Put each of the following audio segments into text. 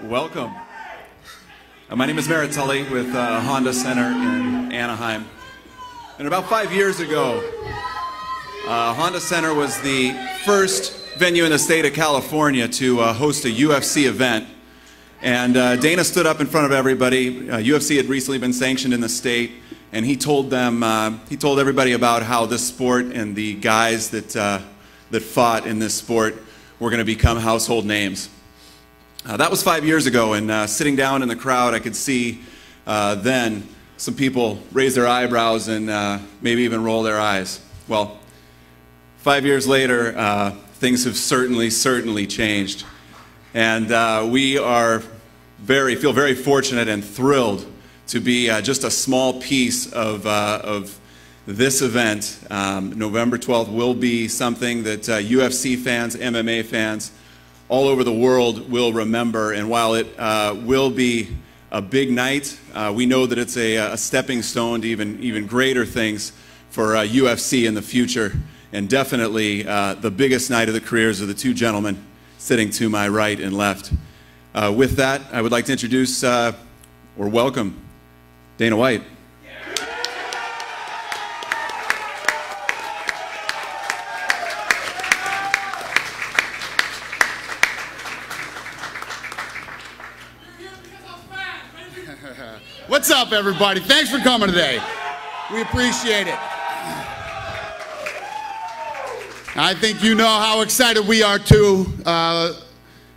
Welcome. My name is Merritt Tully with Honda Center in Anaheim. And about 5 years ago, Honda Center was the first venue in the state of California to host a UFC event. And Dana stood up in front of everybody. UFC had recently been sanctioned in the state, and he told everybody about how this sport and the guys that fought in this sport were going to become household names. That was 5 years ago, and sitting down in the crowd, I could see then some people raise their eyebrows and maybe even roll their eyes. Well, 5 years later, things have certainly changed, and we feel very fortunate and thrilled to be just a small piece of this event. November 12th will be something that UFC fans, MMA fans, all over the world will remember, and while it will be a big night, we know that it's a stepping stone to even greater things for UFC in the future, and definitely the biggest night of the careers of the two gentlemen sitting to my right and left. With that, I would like to introduce or welcome Dana White. What's up, everybody? Thanks for coming today. We appreciate it. I think you know how excited we are, too.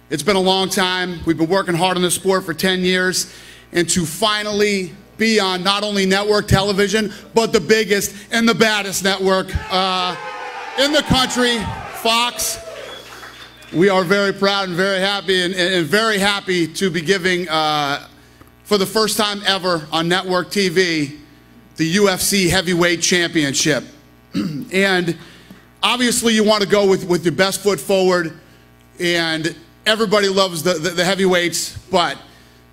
It's been a long time. We've been working hard on this sport for 10 years. And to finally be on not only network television, but the biggest and the baddest network in the country, Fox. We are very proud and very happy, and very happy to be giving for the first time ever on network TV, the UFC Heavyweight Championship. And obviously you want to go with your best foot forward, and everybody loves the heavyweights, but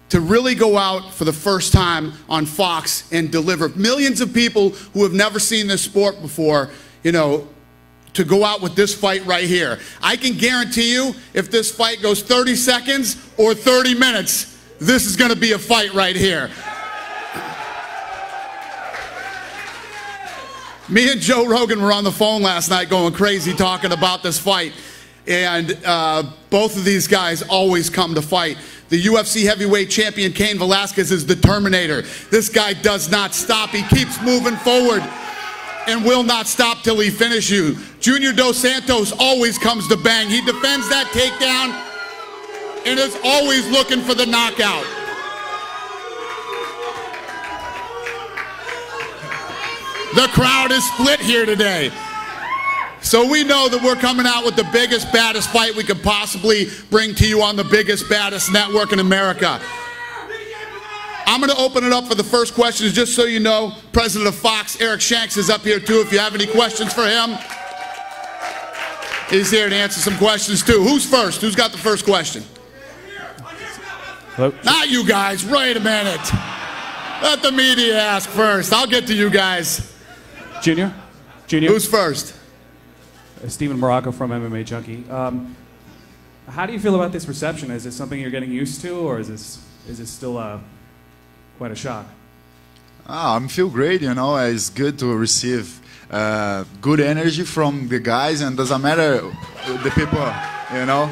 to really go out for the first time on Fox and deliver millions of people who have never seen this sport before, you know, to go out with this fight right here. I can guarantee you, if this fight goes 30 seconds or 30 minutes, this is going to be a fight right here. Me and Joe Rogan were on the phone last night going crazy talking about this fight. And both of these guys always come to fight. The UFC heavyweight champion, Cain Velasquez, is the Terminator. This guy does not stop. He keeps moving forward and will not stop till he finishes you. Junior Dos Santos always comes to bang. He defends that takedown and is always looking for the knockout. The crowd is split here today. So we know that we're coming out with the biggest, baddest fight we could possibly bring to you on the biggest, baddest network in America. I'm going to open it up for the first questions. Just so you know, President of Fox, Eric Shanks, is up here too if you have any questions for him. He's here to answer some questions too. Who's first? Who's got the first question? Hello? Not you guys. Wait a minute. Let the media ask first. I'll get to you guys. Junior? Who's first? Steven Morocco from MMA Junkie. How do you feel about this reception? Is it something you're getting used to, or is it still quite a shock? I feel great, you know. It's good to receive good energy from the guys, and doesn't matter the people, you know,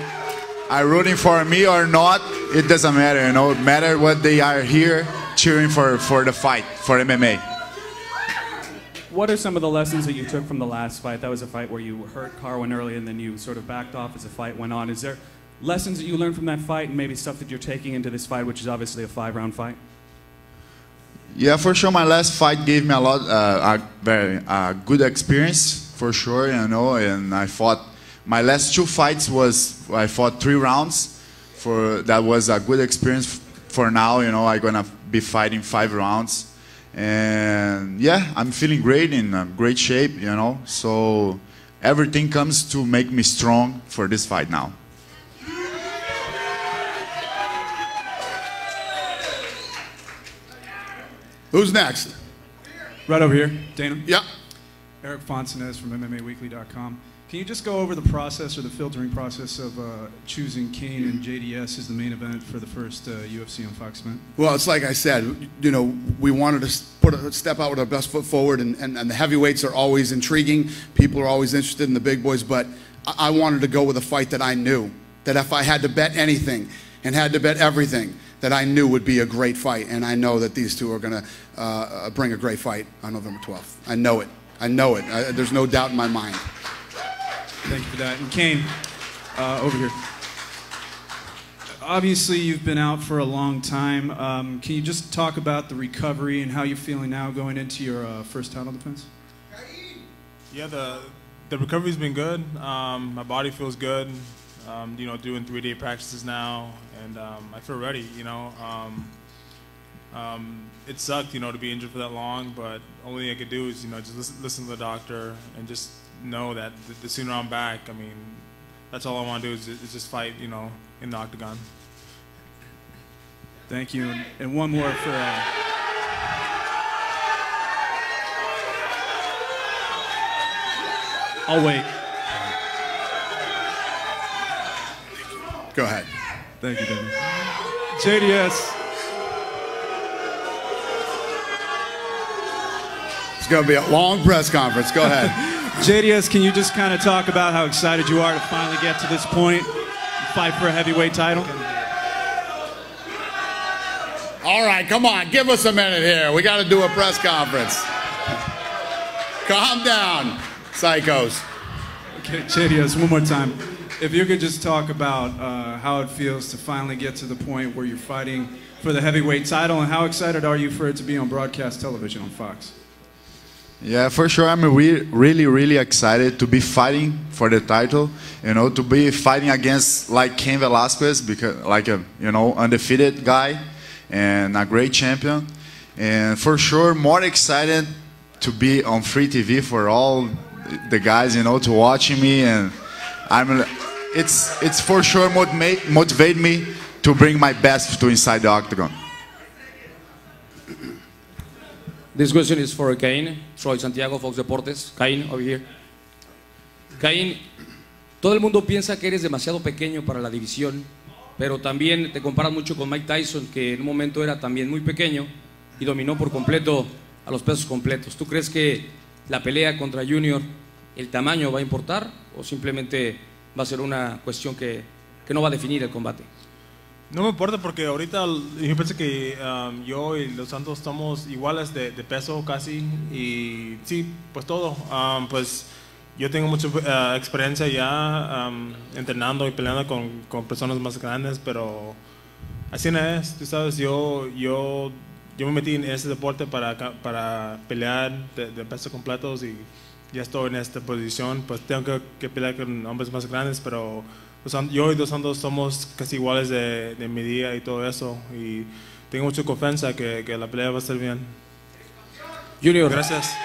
are rooting for me or not. It doesn't matter, you know. It matters what they are here cheering for the fight, for MMA. What are some of the lessons that you took from the last fight? That was a fight where you hurt Carwin early and then you sort of backed off as the fight went on. Is there lessons that you learned from that fight and maybe stuff that you're taking into this fight, which is obviously a 5-round fight? Yeah, for sure. My last fight gave me a lot, a very good experience, for sure, you know. And I fought, my last 2 fights I fought 3 rounds. That was a good experience. For now, you know, I'm gonna be fighting 5 rounds. And yeah, I'm feeling great, in great shape, you know. So everything comes to make me strong for this fight now. Who's next? Right over here, Dana. Yeah. Eric Fontanez from MMAweekly.com. Can you just go over the process or the filtering process of choosing Kane and JDS as the main event for the first UFC on Fox event? Well, it's like I said, you know, we wanted to step out with our best foot forward, and the heavyweights are always intriguing. People are always interested in the big boys, but I wanted to go with a fight that I knew, that if I had to bet anything and had to bet everything, that I knew would be a great fight. And I know that these two are going to bring a great fight on November 12th. I know it. I know it. There's no doubt in my mind. Thank you for that. And Kane, over here. Obviously, you've been out for a long time. Can you just talk about the recovery and how you're feeling now going into your first title defense? Yeah, the recovery's been good. My body feels good. You know, doing 3-day practices now, and I feel ready. You know, it sucked, you know, to be injured for that long, but only thing I could do is, you know, just listen to the doctor and just know that the sooner I'm back, I mean, that's all I want to do is just fight, you know, in the octagon. Thank you. And one more for... I'll wait. Go ahead. Thank you, David. JDS. It's going to be a long press conference. Go ahead. JDS, can you just kind of talk about how excited you are to finally get to this point and fight for a heavyweight title? All right, come on. Give us a minute here. We got to do a press conference. Calm down, psychos. Okay, JDS, one more time. If you could just talk about how it feels to finally get to the point where you're fighting for the heavyweight title, and how excited are you for it to be on broadcast television on Fox? Yeah, for sure. I'm really excited to be fighting for the title. You know, to be fighting against like Cain Velasquez, because like a, you know, undefeated guy and a great champion. And for sure, more excited to be on free TV for all the guys, you know, to watching me, and it's for sure motivate me to bring my best to inside the octagon. This question is for Cain, Troy Santiago, Fox Deportes. Cain, over here. Cain, todo el mundo piensa que eres demasiado pequeño para la división, pero también te comparas mucho con Mike Tyson, que en un momento era también muy pequeño y dominó por completo a los pesos completos. ¿Tú crees que la pelea contra Junior, el tamaño va a importar o simplemente va a ser una cuestión que no va a definir el combate? No me importa porque ahorita yo pienso que yo y los Santos estamos iguales de peso casi, y sí, pues todo. Pues yo tengo mucha experiencia ya entrenando y peleando con personas más grandes, pero así no es, tú sabes, yo me metí en ese deporte para pelear de pesos completos, y ya estoy en esta posición, pues tengo que pelear con hombres más grandes, pero yo y Dos Santos somos casi iguales de medida y todo eso, y tengo mucha confianza que la pelea va a estar bien. Junior. Gracias.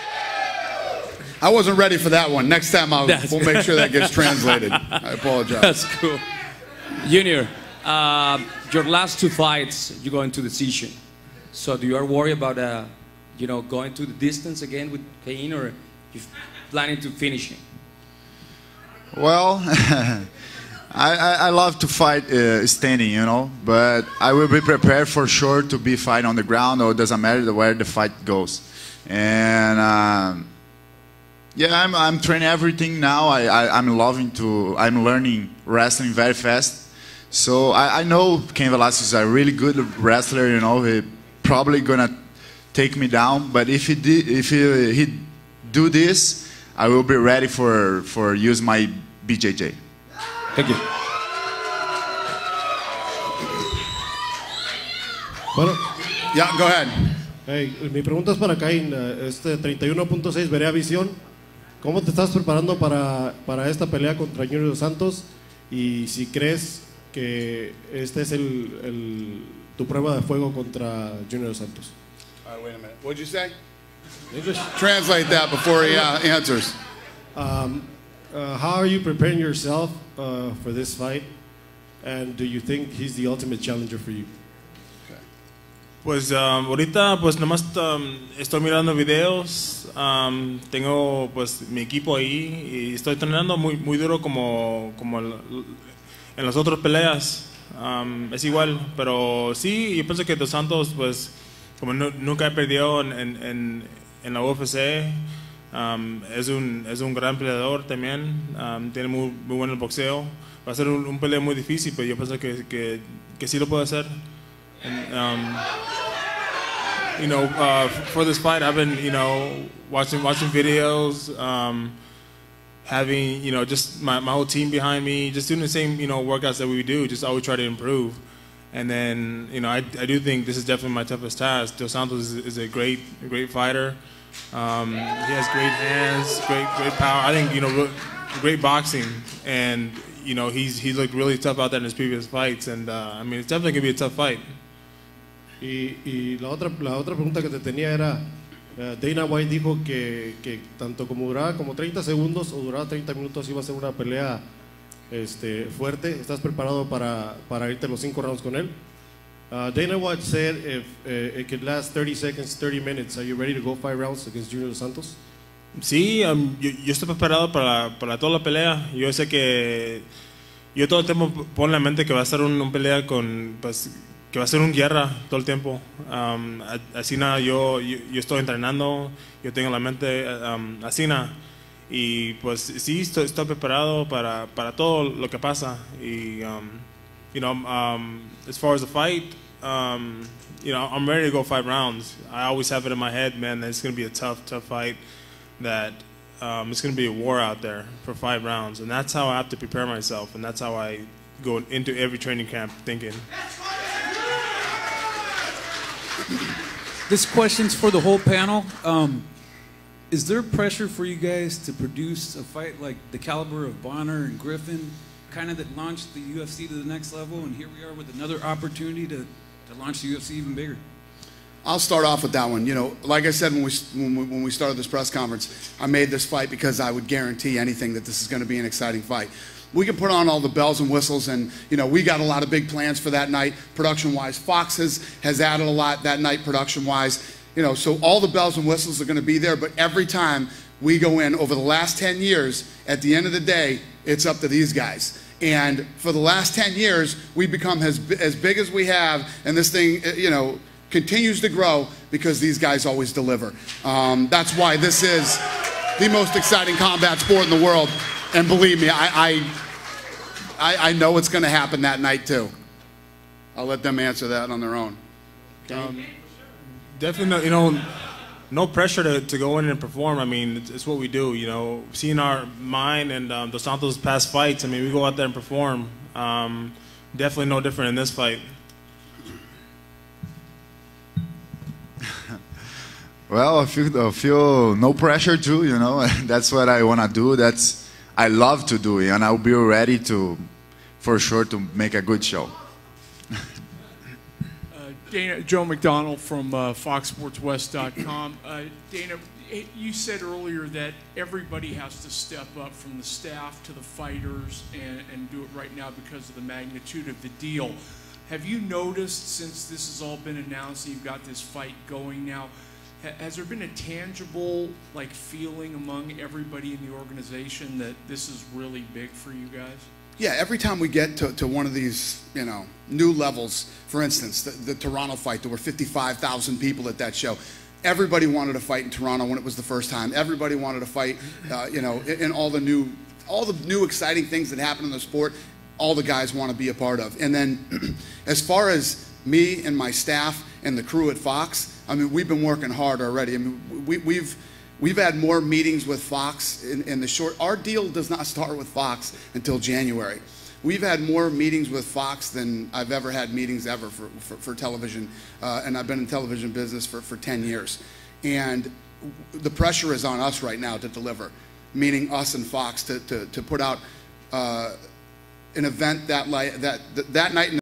I wasn't ready for that one. Next time we'll make sure that gets translated. I apologize. That's cool. Junior, your last two fights, you go into decision. So do you are worried about you know, going to the distance again with Cain, or you planning to finish him? Well, I love to fight standing, you know, but I will be prepared for sure to be fighting on the ground, or it doesn't matter where the fight goes. And yeah, I'm training everything now. I'm learning wrestling very fast. So I know Cain Velasquez is a really good wrestler, you know. He probably gonna take me down, but if he do this, I will be ready for use my BJJ. Thank you. Bueno, Yeah, go ahead. hey, mi pregunta es para Cain. 31.6, veré a visión. ¿Cómo te estás preparando para esta pelea contra Junior Dos Santos? Y si crees que este es tu prueba de fuego contra Junior Dos Santos. All right, wait a minute. What'd you say? Translate that before he answers. How are you preparing yourself for this fight? And do you think he's the ultimate challenger for you? Pues ahorita pues nomás estoy mirando videos, tengo pues mi equipo ahí y estoy entrenando muy duro como en las otras peleas. Es igual, pero sí, yo pienso que Dos Santos pues como nunca he perdido en la UFC, es un gran peleador también, tiene muy buen el boxeo. Va a ser un pelea muy difícil, pero yo pienso que sí lo puede hacer. And, for this fight, I've been, watching videos, having, just my whole team behind me, just doing the same, workouts that we do, just always try to improve. And then, I do think this is definitely my toughest task. Dos Santos is a great fighter. He has great hands, great power. I think, great boxing, and he looked really tough out there in his previous fights. And it's definitely gonna be a tough fight. Y la otra pregunta que te tenía era, Dana White dijo que tanto como duraba como 30 segundos o duraba 30 minutos iba a ser una pelea fuerte. ¿Estás preparado para irte los 5 rounds con él? Dana White said if it could last 30 seconds, 30 minutes, are you ready to go 5 rounds against Junior Dos Santos? Sí, yo estoy preparado para toda la pelea. Yo sé que yo todo el tiempo pongo en la mente que va a ser una pelea que va a ser una guerra todo el tiempo. Así nada, yo estoy entrenando, yo tengo la mente así nada. Y pues sí, estoy preparado para todo lo que pasa. Y, as far as the fight, I'm ready to go 5 rounds. I always have it in my head, man, that it's going to be a tough fight, that it's going to be a war out there for 5 rounds. And that's how I have to prepare myself, and that's how I go into every training camp thinking. This question's for the whole panel. Is there pressure for you guys to produce a fight like the caliber of Bonner and Griffin, kind of that launched the UFC to the next level, and here we are with another opportunity to launch the UFC even bigger? I'll start off with that one. Like I said when we started this press conference, I made this fight because I would guarantee anything that this is going to be an exciting fight. We can put on all the bells and whistles, and we got a lot of big plans for that night, production-wise. Fox has added a lot that night, production-wise. So all the bells and whistles are going to be there. But every time we go in over the last 10 years, at the end of the day, it's up to these guys. And for the last 10 years, we've become as big as we have, and this thing, continues to grow because these guys always deliver. That's why this is the most exciting combat sport in the world. And believe me, I know it's going to happen that night too. I'll let them answer that on their own. Definitely, no pressure to go in and perform. It's what we do. Seeing our mind and Dos Santos' past fights, we go out there and perform. Definitely no different in this fight. Well, I feel no pressure too, That's what I want to do. I love to do it, and I'll be ready for sure to make a good show. Joe McDonald from FoxSportsWest.com. Dana, you said earlier that everybody has to step up from the staff to the fighters and do it right now because of the magnitude of the deal. Have you noticed, since this has all been announced and you've got this fight going now, has there been a tangible feeling among everybody in the organization that this is really big for you guys? Yeah, every time we get to one of these, new levels, for instance, the Toronto fight, there were 55,000 people at that show. Everybody wanted to fight in Toronto when it was the first time. Everybody wanted to fight, in all the new exciting things that happen in the sport. All the guys want to be a part of. And then, as far as me and my staff and the crew at Fox, we've been working hard already. We've had more meetings with Fox in the short. Our deal does not start with Fox until January. We've had more meetings with Fox than I've ever had meetings ever for television, and I've been in television business for 10 years. And the pressure is on us right now to deliver, meaning us and Fox to put out an event that night.